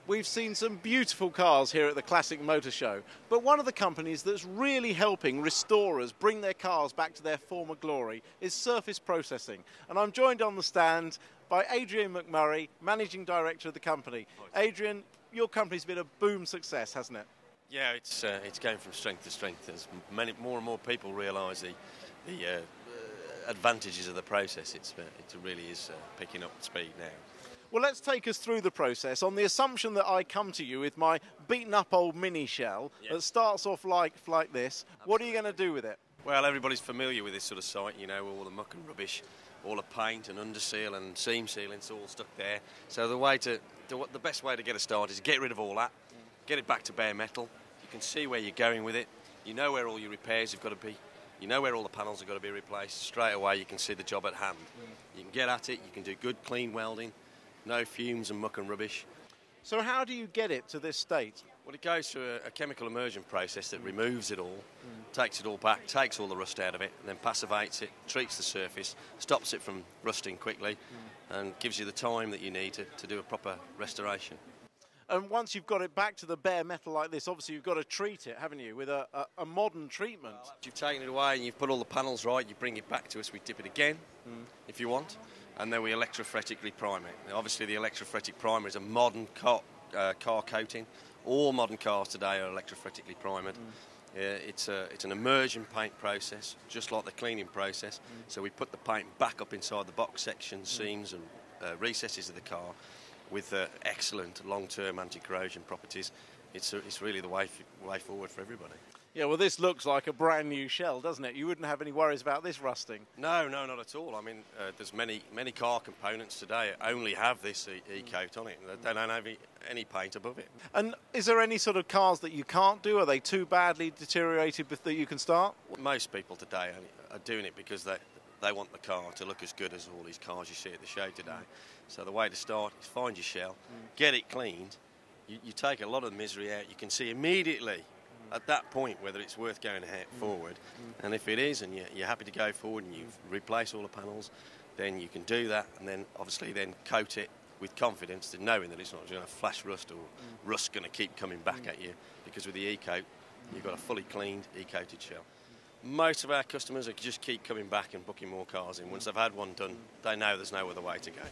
We've seen some beautiful cars here at the Classic Motor Show, but one of the companies that's really helping restorers bring their cars back to their former glory is Surface Processing. And I'm joined on the stand by Adrian McMurray, Managing Director of the company. Adrian, your company's been a boom success, hasn't it? Yeah, it's going from strength to strength as more and more people realise the advantages of the process. It really is picking up speed now. Well, let's take us through the process on the assumption that I come to you with my beaten up old mini shell that starts off like this. What are you going to do with it? Well, everybody's familiar with this sort of site, you know, all the muck and rubbish, all the paint and underseal and seam sealing, it's all stuck there. So the best way to get a start is to get rid of all that, get it back to bare metal. You can see where you're going with it. You know where all your repairs have got to be. You know where all the panels have got to be replaced. Straight away you can see the job at hand. You can get at it, you can do good clean welding. No fumes and muck and rubbish. So how do you get it to this state? Well, it goes through a chemical immersion process that removes it all, takes it all back, takes all the rust out of it, and then passivates it, treats the surface, stops it from rusting quickly, and gives you the time that you need to do a proper restoration. And once you've got it back to the bare metal like this, obviously you've got to treat it, haven't you, with a modern treatment. You've taken it away and you've put all the panels right, you bring it back to us, we dip it again, if you want, and then we electrophoretically prime it. Now, obviously the electrophoretic primer is a modern car coating. All modern cars today are electrophoretically primed. It's an immersion paint process, just like the cleaning process. So we put the paint back up inside the box sections, seams and recesses of the car with excellent long-term anti-corrosion properties. It's really the way forward for everybody. Yeah, well, this looks like a brand new shell, doesn't it? You wouldn't have any worries about this rusting. No, not at all. I mean, there's many car components today only have this e-coat on it. They don't have any paint above it. And is there any sort of cars that you can't do? Are they too badly deteriorated that you can start? Most people today are doing it because they want the car to look as good as all these cars you see at the show today. So the way to start is find your shell, get it cleaned. You take a lot of the misery out. You can see immediately at that point whether it's worth going ahead forward. And if it is, and you're happy to go forward and you've replaced all the panels, then you can do that, and then obviously then coat it with confidence, knowing that it's not going to flash rust or rust going to keep coming back at you, because with the e-coat you've got a fully cleaned e-coated shell. Most of our customers just keep coming back and booking more cars in. Once they've had one done, they know there's no other way to go.